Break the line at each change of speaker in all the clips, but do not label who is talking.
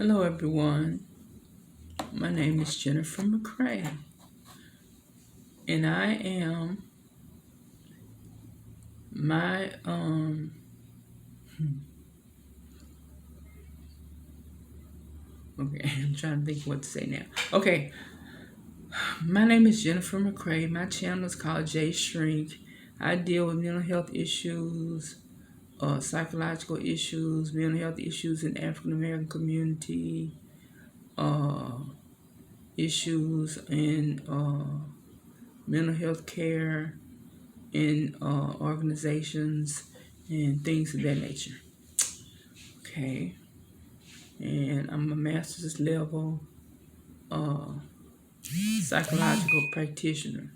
Hello, everyone. My name is Jennifer McCray, and I am my Okay, I'm trying to think what to say now. Okay, my name is Jennifer McCray. My channel is called J Shrink. I deal with mental health issues, psychological issues, mental health issues in the African American community, uh, issues in mental health care in organizations and things of that nature. Okay, and I'm a master's level uh, psychological practitioner.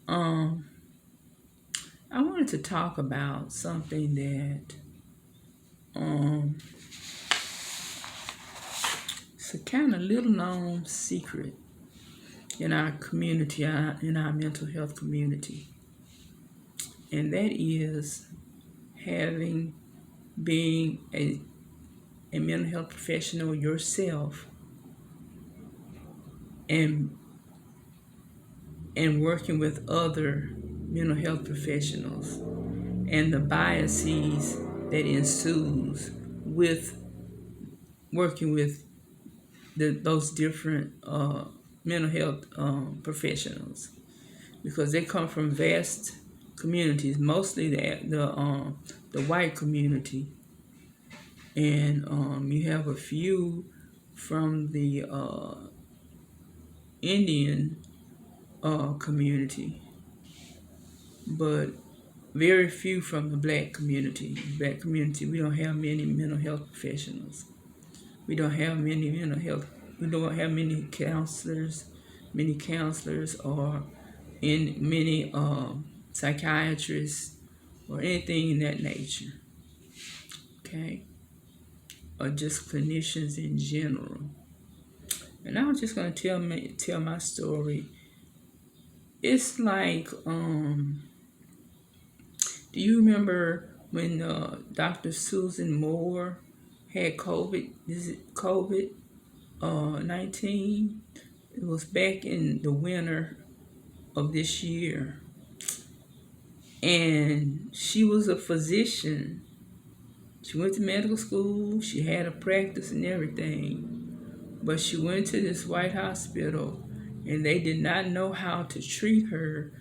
Um, I wanted to talk about something that it's a kind of little known secret in our community, in our mental health community, and that is having being a mental health professional yourself and working with other mental health professionals and the biases that ensues with working with those different mental health professionals, because they come from vast communities, mostly the white community, and you have a few from the Indian community, but very few from the black community. Black community, we don't have many mental health professionals. We don't have many mental health. We don't have many counselors, or in many psychiatrists or anything in that nature. Okay, or just clinicians in general. And I was just gonna tell my story. It's like, do you remember when Dr. Susan Moore had COVID? Is it COVID 19? It was back in the winter of this year. And she was a physician. She went to medical school, she had a practice and everything. But she went to this white hospital and they did not know how to treat her,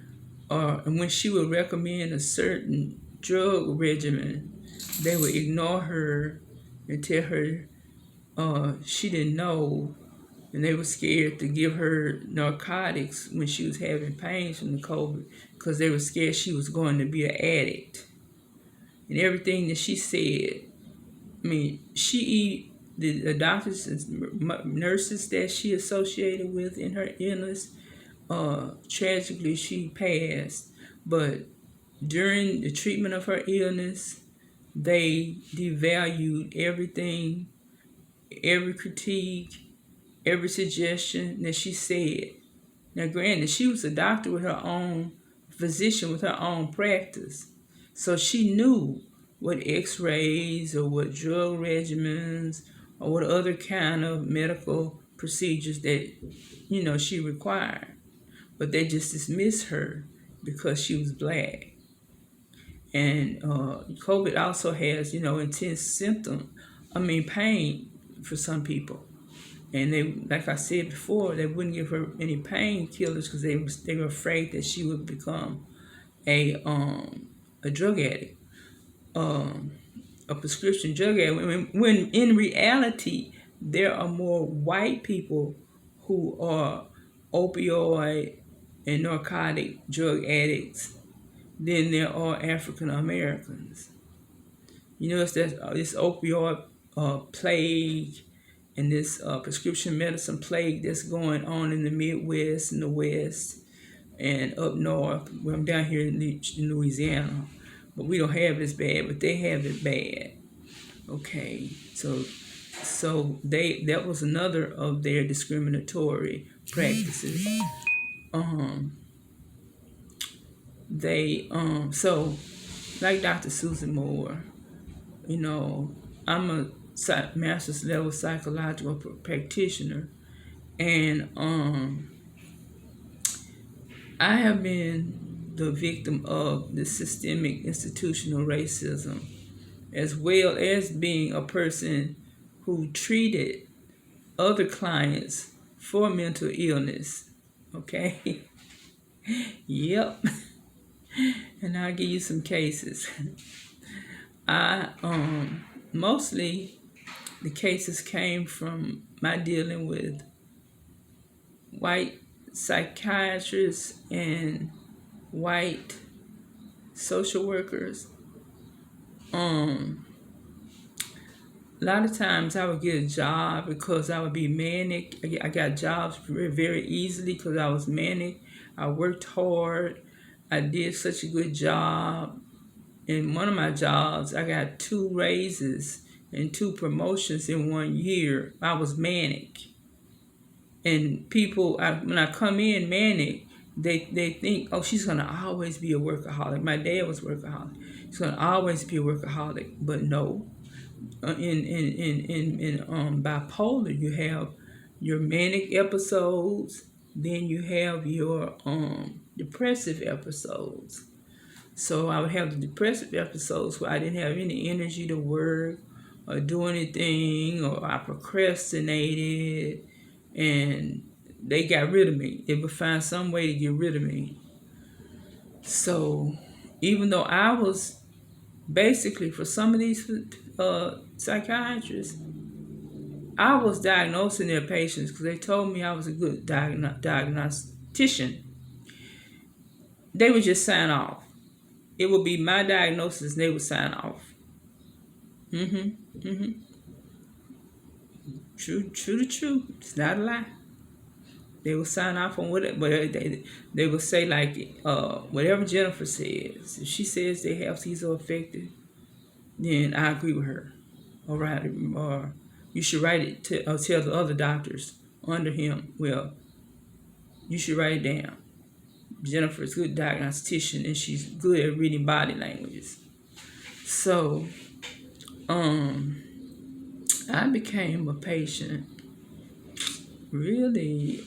and when she would recommend a certain drug regimen, they would ignore her and tell her she didn't know, and they were scared to give her narcotics when she was having pains from the COVID, because they were scared she was going to be an addict. And everything that she said, I mean, the doctors and nurses that she associated with in her illness, tragically she passed. But during the treatment of her illness, they devalued everything, every critique, every suggestion that she said. Now, granted, she was a doctor with her own physician, with her own practice. So she knew what x-rays or what drug regimens or what other kind of medical procedures that, she required. But they just dismissed her because she was black. And COVID also has, intense pain for some people. And they, like I said before, they wouldn't give her any painkillers because they were afraid that she would become a drug addict, a prescription drug addict. When in reality, there are more white people who are opioid and narcotic drug addicts than there are African Americans. It's this opioid plague and this prescription medicine plague that's going on in the Midwest and the West and up north. Well, I'm down here in Louisiana, but we don't have it as bad, but they have it bad. Okay, so that was another of their discriminatory practices. So like Dr. Susan Moore, I'm a master's level psychological practitioner, and I have been the victim of the systemic institutional racism, as well as being a person who treated other clients for mental illness. Okay? Yep. And I'll give you some cases. I mostly the cases came from my dealing with white psychiatrists and white social workers. A lot of times I would get a job because I would be manic. I got jobs very, very easily because I was manic. I worked hard. I did such a good job. In one of my jobs, I got 2 raises and 2 promotions in 1 year. I was manic. And people, when I come in manic, they think, oh, she's going to always be a workaholic. My dad was a workaholic. She's going to always be a workaholic. But no. In bipolar, you have your manic episodes, then you have your depressive episodes. So I would have the depressive episodes where I didn't have any energy to work or do anything, or I procrastinated, and they got rid of me. They would find some way to get rid of me. So even though I was basically, for some of these psychiatrists, I was diagnosing their patients because they told me I was a good diagnostician. They would just sign off. It would be my diagnosis and they would sign off. True to true. It's not a lie. They would sign off on whatever. They would say, like, whatever Jennifer says. If she says they have schizoaffective, then I agree with her. All right, or you should write it to tell the other doctors under him. Well, you should write it down. Jennifer's a good diagnostician and she's good at reading body languages. So, I became a patient really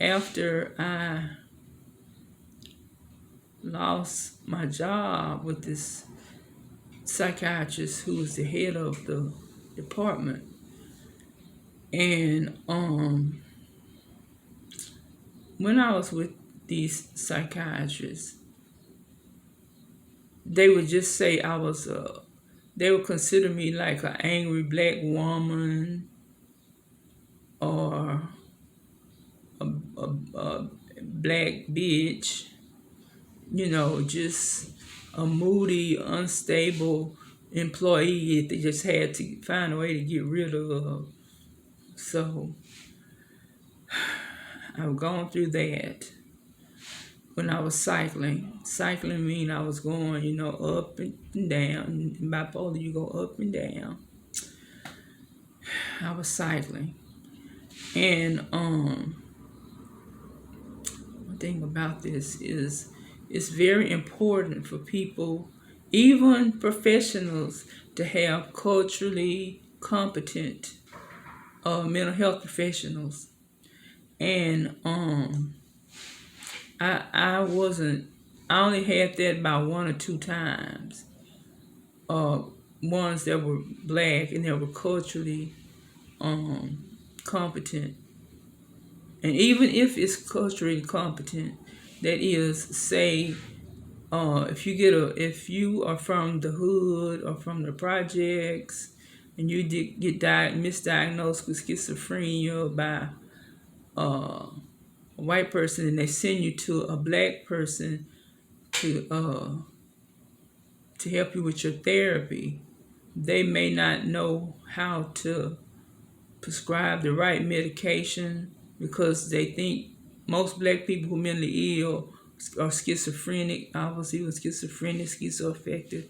after I lost my job with this psychiatrist who was the head of the department. And when I was with these psychiatrists, they would just say they would consider me like an angry black woman or a black bitch, just a moody, unstable employee that they just had to find a way to get rid of. So I've gone through that when I was cycling. Cycling mean I was going, up and down. In bipolar, you go up and down. I was cycling. And one thing about this is it's very important for people, even professionals, to have culturally competent mental health professionals. And I only had that about 1 or 2 times. Ones that were black and that were culturally competent. And even if it's culturally competent, that is, say, if you are from the hood or from the projects, and you get misdiagnosed with schizophrenia by a white person, and they send you to a black person to help you with your therapy, they may not know how to prescribe the right medication because they think most black people who are mentally ill are schizophrenic. I was even schizophrenic, schizoaffective.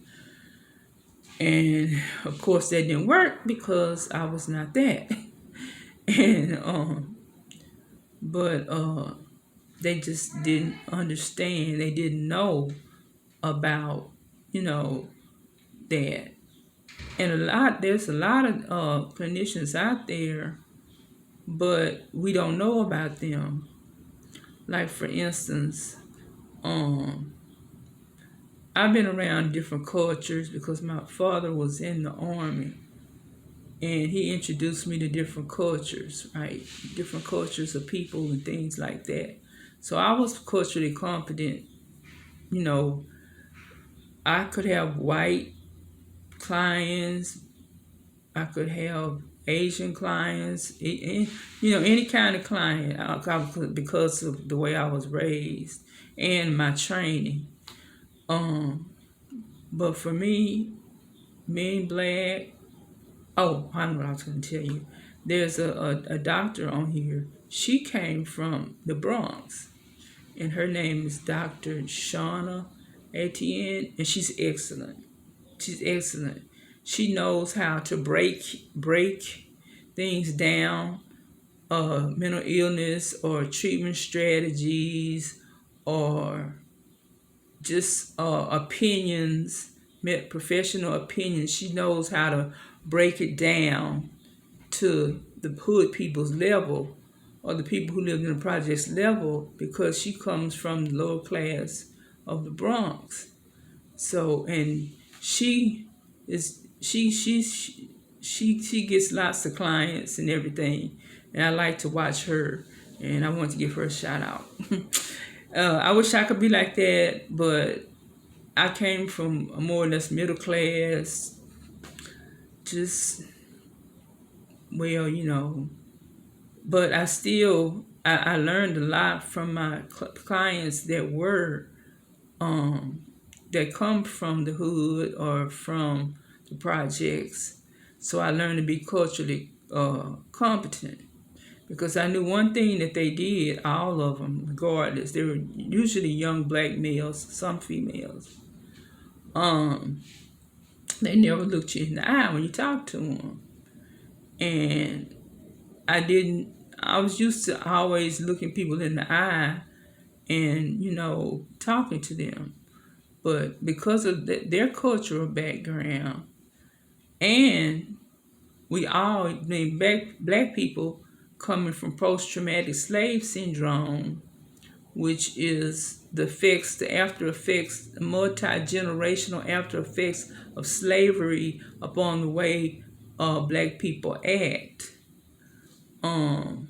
And of course that didn't work because I was not that. And but they just didn't understand. They didn't know about, that. And there's a lot of clinicians out there, but we don't know about them. Like for instance, um, I've been around different cultures because my father was in the army, and he introduced me to different cultures, right? Different cultures of people and things like that. So I was culturally competent. You know, I could have white clients, I could have Asian clients, any kind of client, because of the way I was raised and my training. Um, but for me, being black, oh, I know what I was going to tell you. There's a doctor on here. She came from the Bronx, and her name is Dr. Shauna Etienne, and she's excellent. She's excellent. She knows how to break things down, mental illness or treatment strategies, or just opinions, professional opinions. She knows how to break it down to the hood people's level, or the people who live in the projects level, because she comes from the lower class of the Bronx. So, and she is she gets lots of clients and everything, and I like to watch her, and I want to give her a shout out. I wish I could be like that, but I came from a more or less middle class, just, well, but I learned a lot from my clients that come from the hood or from the projects. So I learned to be culturally competent, because I knew one thing that they did, all of them, regardless. They were usually young black males, some females. They never looked you in the eye when you talked to them. And I was used to always looking people in the eye and, talking to them. But because of their cultural background, and black people coming from post-traumatic slave syndrome, which is the after effects, the multi-generational after effects of slavery upon the way black people act. I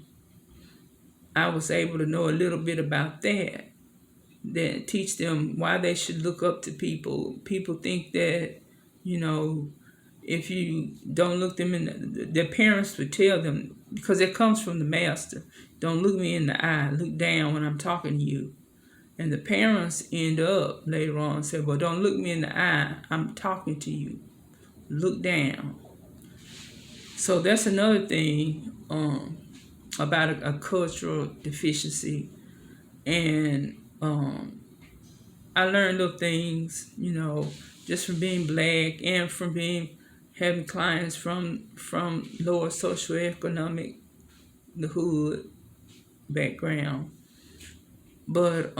was able to know a little bit about that teach them why they should look up to people. People think that, if you don't look them their parents would tell them, because it comes from the master, don't look me in the eye, look down when I'm talking to you. And the parents end up later on say, well, don't look me in the eye, I'm talking to you, look down. So that's another thing about a cultural deficiency. And I learned little things, just from being black and from having clients from lower socioeconomic, the hood background. But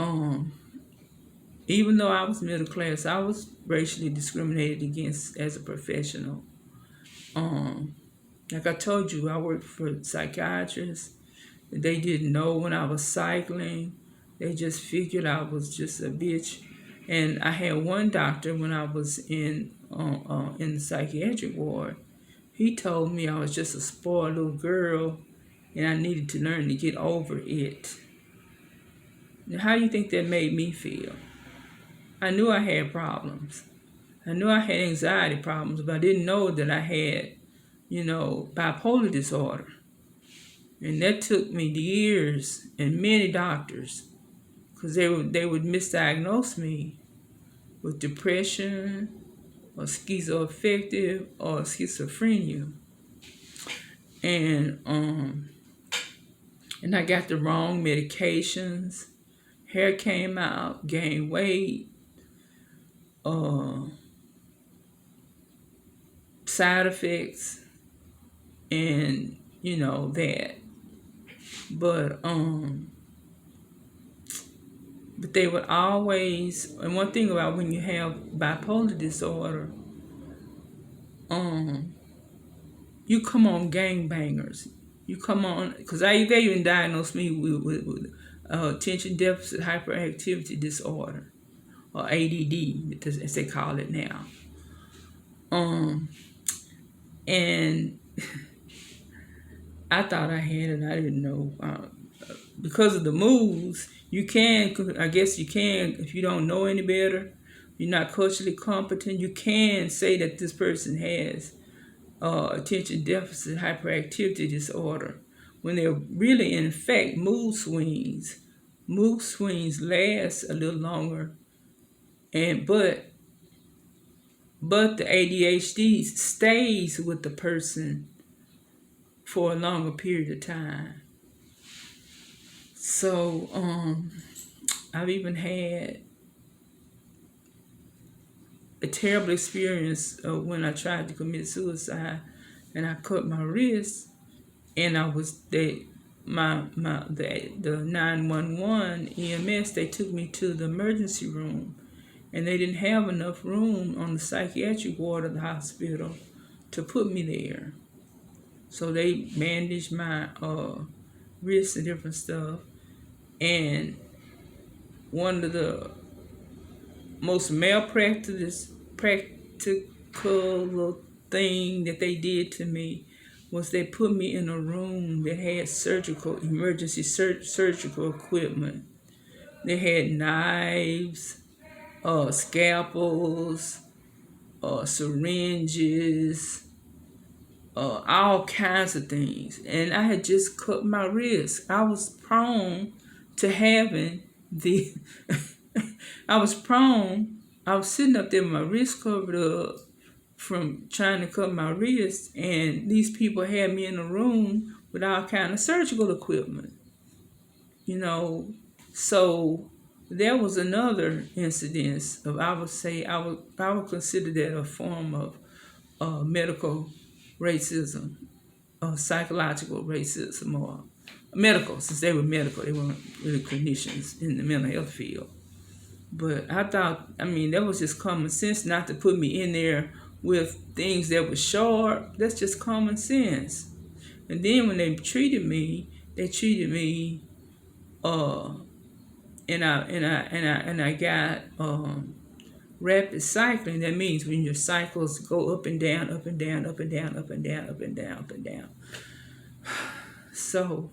even though I was middle class, I was racially discriminated against as a professional. Like I told you, I worked for Psychiatrist. They didn't know when I was cycling. They just figured I was just a bitch. And I had one doctor when I was in the psychiatric ward. He told me I was just a spoiled little girl and I needed to learn to get over it. Now, how do you think that made me feel? I knew I had problems. I knew I had anxiety problems, but I didn't know that I had, bipolar disorder. And that took me years and many doctors, because they would misdiagnose me with depression or schizoaffective or schizophrenia. And I got the wrong medications. Hair came out, gained weight, side effects, and that. But they would always, and one thing about when you have bipolar disorder, um you come on gangbangers. You come on, because they even diagnosed me with attention deficit hyperactivity disorder, or ADD, as they call it now. And I thought I had it. I didn't know. Because of the moves, you can, I guess you can, if you don't know any better, you're not culturally competent, you can say that this person has attention deficit hyperactivity disorder, when they're really, in fact, mood swings. Mood swings last a little longer, and but the ADHD stays with the person for a longer period of time. So I've even had a terrible experience when I tried to commit suicide, and I cut my wrist, and I was the 911 EMS, they took me to the emergency room, and they didn't have enough room on the psychiatric ward of the hospital to put me there. So they bandaged my wrist and different stuff, and one of the most practical thing that they did to me was they put me in a room that had emergency surgical equipment. They had knives, scalpels, syringes, all kinds of things. And I had just cut my wrist. I was prone to having the I was sitting up there with my wrist covered up from trying to cut my wrist, and these people had me in a room with all kind of surgical equipment, you know. So there was another incident of, I would consider that a form of medical racism, psychological racism, or medical, since they were medical, they weren't really clinicians in the mental health field. But I thought, that was just common sense not to put me in there with things that were sharp. That's just common sense. And then when they treated me, and I got rapid cycling. That means when your cycles go up and down, up and down, up and down, up and down, up and down, up and down. So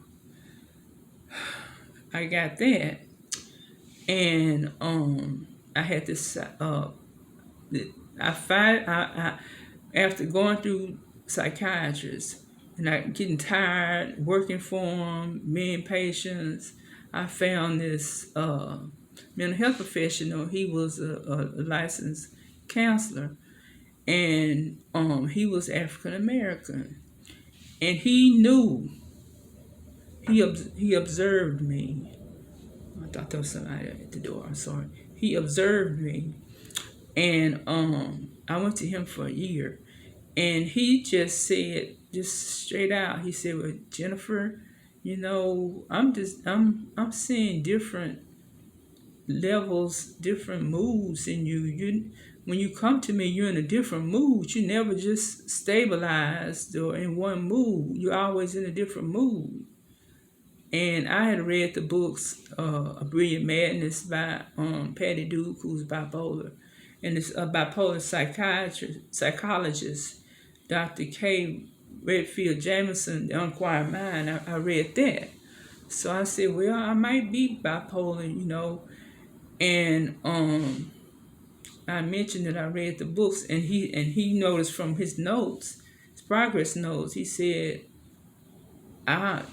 I got that, and I had this. After going through psychiatrists, and I getting tired working for them, being patients, I found this mental health professional. He was a licensed counselor, and he was African American, and he knew. He observed me. I thought there was somebody at the door. I'm sorry. He observed me, and I went to him for a year, and he just said, just straight out, he said, "Well, Jennifer, I'm seeing different levels, different moods in you. When you come to me, you're in a different mood. You never just stabilized or in one mood. You're always in a different mood." And I had read the books, A Brilliant Madness by Patty Duke, who's bipolar, and it's a bipolar psychologist, Dr. K. Redfield Jameson, The Unquiet Mind. I read that. So I said, well, I might be bipolar, and I mentioned that I read the books, and he noticed from his notes, his progress notes, he said,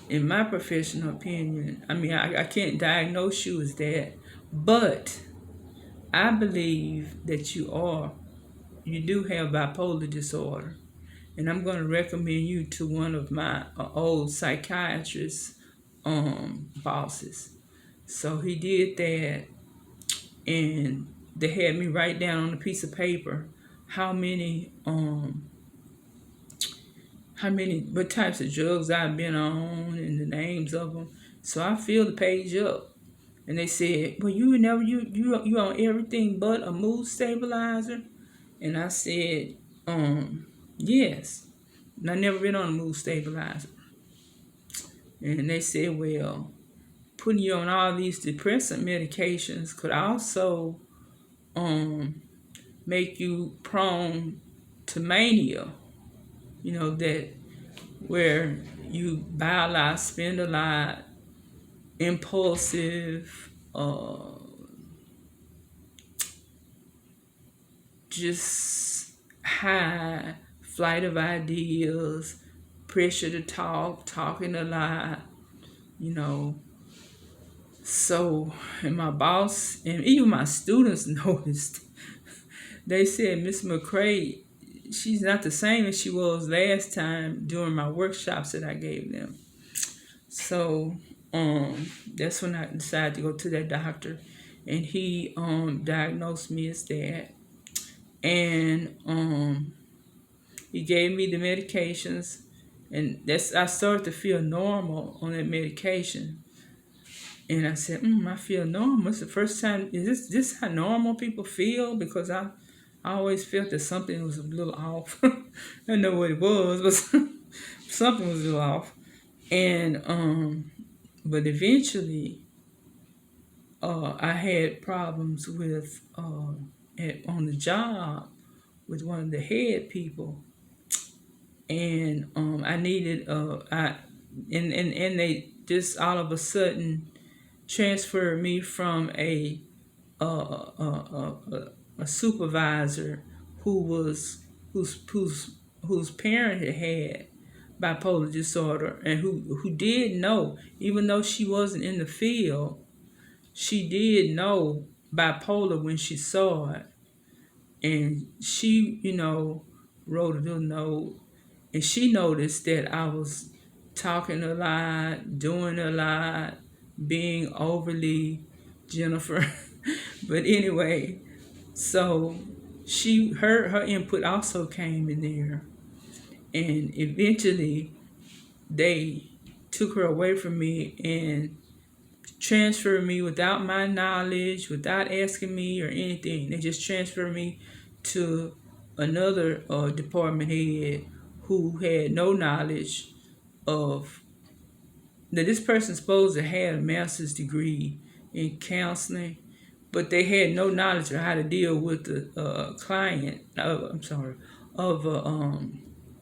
in my professional opinion, I can't diagnose you as that, but I believe that you do have bipolar disorder, and I'm going to recommend you to one of my old psychiatrist bosses. So he did that, and they had me write down on a piece of paper what types of drugs I've been on and the names of them. So I filled the page up, and they said, "Well, you on everything but a mood stabilizer?" And I said, Yes. And I never been on a mood stabilizer. And they said, well, putting you on all these depressant medications could also um, make you prone to mania. That where you buy a lot, spend a lot, impulsive, just high flight of ideas, pressure to talk, talking a lot, you know. So, and my boss and even my students noticed. They said, Miss McCrae, she's not the same as she was last time during my workshops that I gave them. So, that's when I decided to go to that doctor, and he diagnosed me as that, and he gave me the medications, and I started to feel normal on that medication. And I said, I feel normal. It's the first time. Is this how normal people feel? Because I always felt that something was a little off. I don't know what it was, but something was a little off. And but eventually, I had problems with on the job with one of the head people, and I needed and they just all of a sudden transferred me from a supervisor whose parent had bipolar disorder, and who did know, even though she wasn't in the field, she did know bipolar when she saw it. And she, wrote a little note, and she noticed that I was talking a lot, doing a lot, being overly Jennifer. But anyway, so her input also came in there, and eventually they took her away from me and transferred me without my knowledge, without asking me or anything. They just transferred me to another department head who had no knowledge of that this person's supposed to have a master's degree in counseling, but they had no knowledge of how to deal with the client.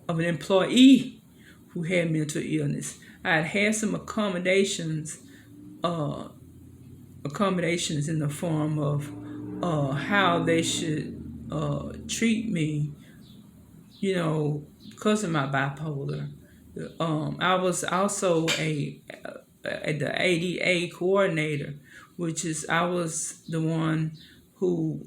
Of an employee who had mental illness. I had some accommodations in the form of how they should treat me, because of my bipolar. I was also the ADA coordinator, which is I was the one who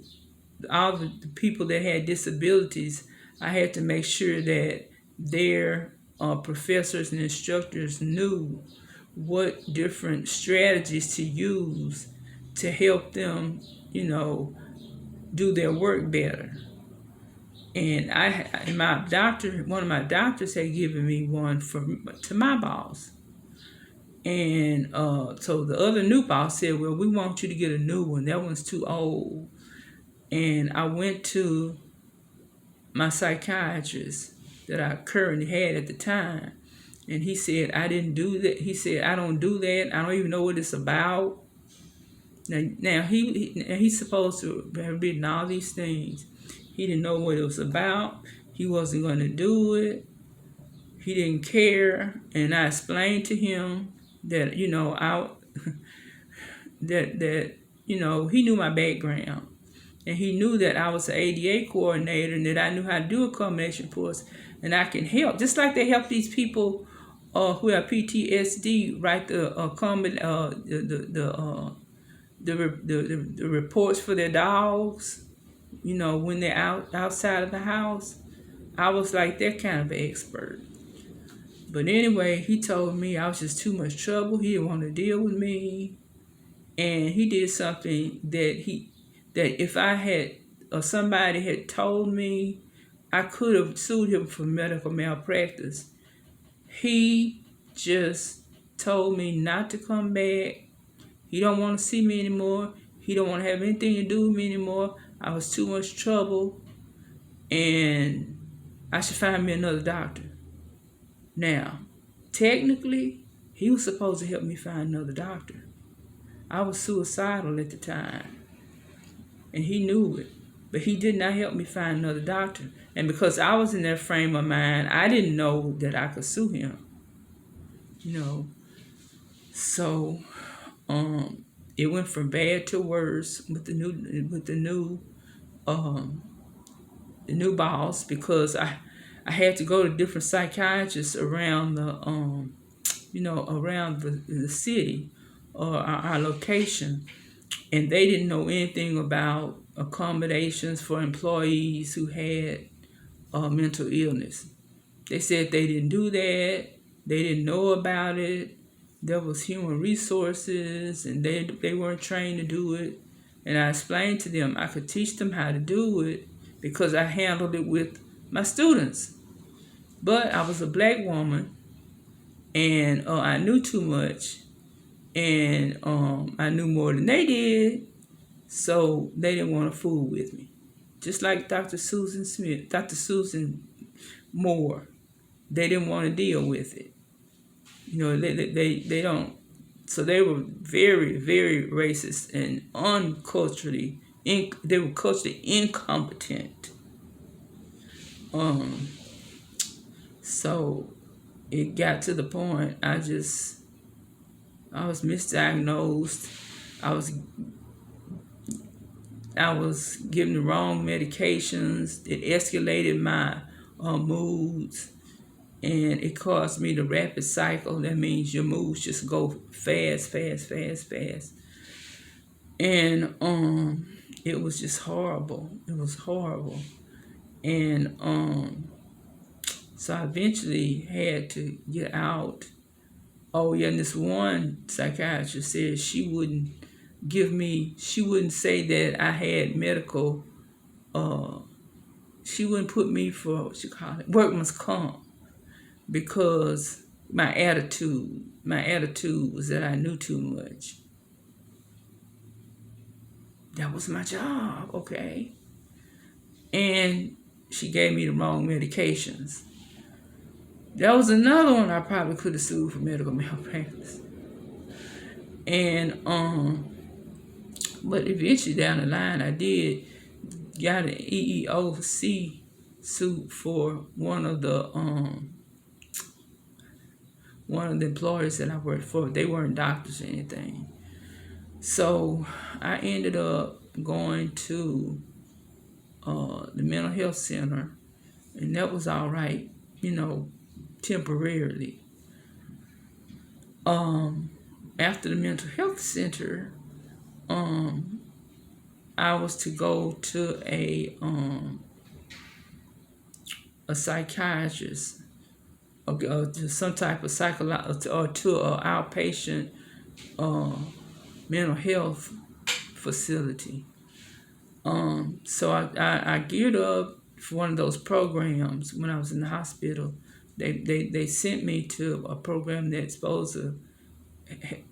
all the people that had disabilities. I had to make sure that their professors and instructors knew what different strategies to use to help them, do their work better. And one of my doctors had given me one to my boss. And so the other new boss said, well, we want you to get a new one. That one's too old. And I went to my psychiatrist that I currently had at the time. And he said, I didn't do that. He said, I don't do that. I don't even know what it's about. Now he's supposed to have written all these things. He didn't know what it was about. He wasn't going to do it. He didn't care. And I explained to him that, he knew my background. And he knew that I was an ADA coordinator and that I knew how to do accommodation reports, and I can help. Just like they help these people who have PTSD write the reports for their dogs, when they're outside of the house. I was like that kind of an expert. But anyway, he told me I was just too much trouble. He didn't want to deal with me. And he did something that if I had or somebody had told me, I could have sued him for medical malpractice. He just told me not to come back. He don't want to see me anymore. He don't want to have anything to do with me anymore. I was too much trouble. And I should find me another doctor. Now, technically, he was supposed to help me find another doctor. I was suicidal at the time, and he knew it. But he did not help me find another doctor. And because I was in that frame of mind, I didn't know that I could sue him. So it went from bad to worse with the new boss, because I had to go to different psychiatrists around the city or our location, and they didn't know anything about accommodations for employees who had mental illness. They said they didn't do that. They didn't know about it. There was human resources, and they weren't trained to do it. And I explained to them I could teach them how to do it because I handled it with my students. But I was a black woman, and I knew too much, and I knew more than they did, so they didn't want to fool with me. Just like Dr. Susan Moore, they didn't want to deal with it. They don't. So they were very, very racist and they were culturally incompetent. So it got to the point I was misdiagnosed. I was given the wrong medications. It escalated my moods, and it caused me the rapid cycle. That means your moods just go fast, fast, fast, fast. And it was just horrible. It was horrible. And so I eventually had to get out. Oh yeah, and this one psychiatrist said she wouldn't say that I had medical, she wouldn't put me for workman's comp, because my attitude was that I knew too much. That was my job, okay? And she gave me the wrong medications. That was another one I probably could have sued for medical malpractice. And but eventually down the line I did got an EEOC suit for one of the employers that I worked for. They weren't doctors or anything. So I ended up going to the mental health center, and that was all right, temporarily. After the mental health center, I was to go to a psychiatrist, to some type of psychological, or to an outpatient mental health facility. So I geared up for one of those programs when I was in the hospital. They sent me to a program that's supposed to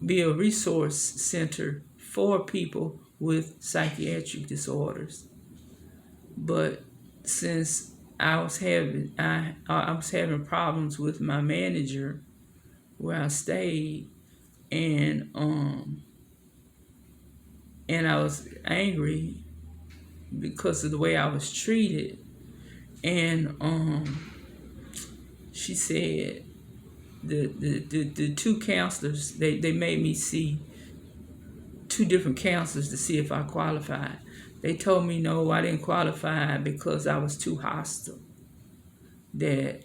be a resource center for people with psychiatric disorders. But since I was having problems with my manager where I stayed, and I was angry because of the way I was treated, and she said the two counselors, they made me see two different counselors to see if I qualified. They told me no, I didn't qualify because I was too hostile, that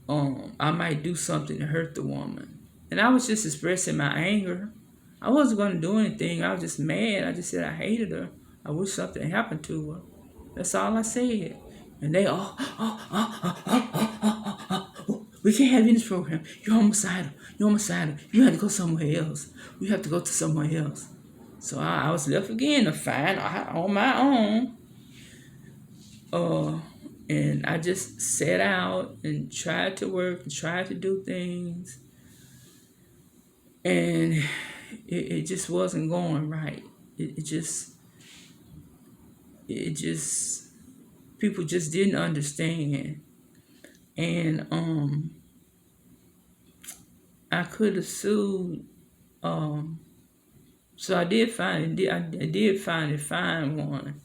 I might do something to hurt the woman. And I was just expressing my anger. I wasn't going to do anything. I was just mad. I just said I hated her. I wish something happened to her. That's all I said. And they we can't have you in this program. You're homicidal. You have to go somewhere else. We have to go to somewhere else. So I was left again to find on my own. And I just sat out and tried to work and tried to do things. And it just wasn't going right. It just people just didn't understand And I could have sued. So I did finally find one,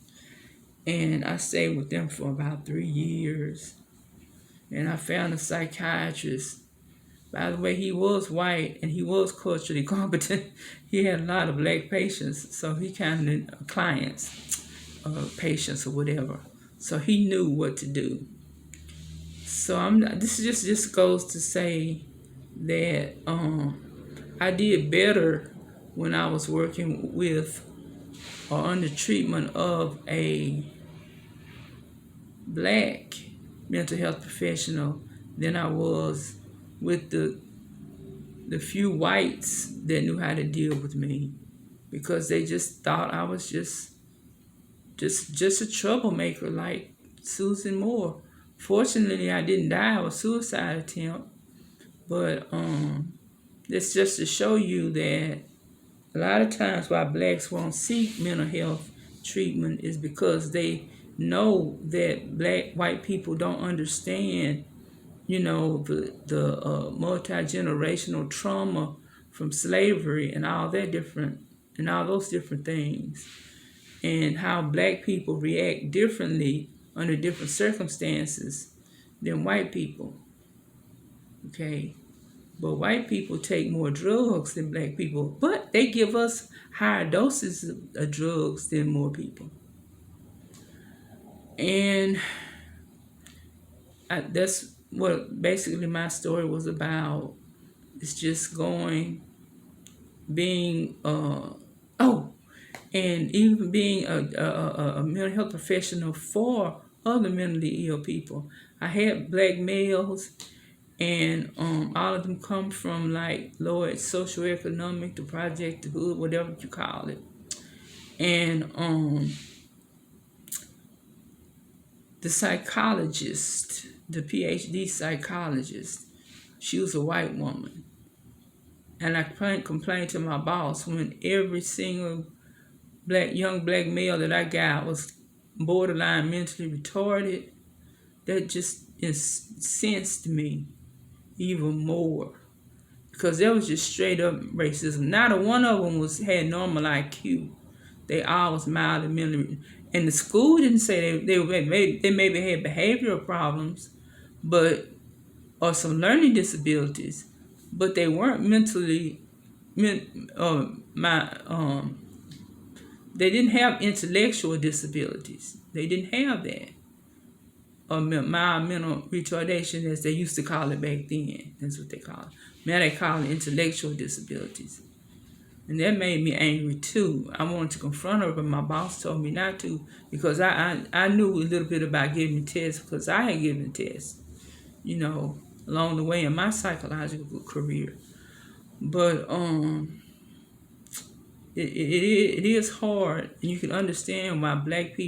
and I stayed with them for about 3 years. And I found a psychiatrist. By the way, he was white and he was culturally competent. He had a lot of black patients, so he kind of clients, patients or whatever. So he knew what to do. So this just goes to say that I did better when I was working with or under treatment of a black mental health professional than I was with the few whites that knew how to deal with me, because they just thought I was just a troublemaker like Susan Moore. Fortunately, I didn't die of a suicide attempt, but it's just to show you that a lot of times why blacks won't seek mental health treatment is because they know that white people don't understand, the multi-generational trauma from slavery and all those different things, and how black people react differently under different circumstances than white people. Okay. But white people take more drugs than black people, but they give us higher doses of drugs than more people. And that's what basically my story was about. It's just and even being a mental health professional for other mentally ill people. I had black males, and all of them come from like lower socioeconomic, the project, the hood, whatever you call it. And the psychologist, the PhD psychologist, she was a white woman. And I complained to my boss when every single young black male that I got was borderline mentally retarded. That just incensed me even more, because that was just straight up racism. Not a one of them had normal IQ. They all was mild and mentally. And the school didn't say they maybe had behavioral problems, or some learning disabilities, but they weren't mentally. They didn't have intellectual disabilities. They didn't have that. Or mild mental retardation, as they used to call it back then. That's what they call it. Now they call it intellectual disabilities. And that made me angry too. I wanted to confront her, but my boss told me not to, because I knew a little bit about giving tests, because I had given tests, along the way in my psychological career. But it is hard, and you can understand why black people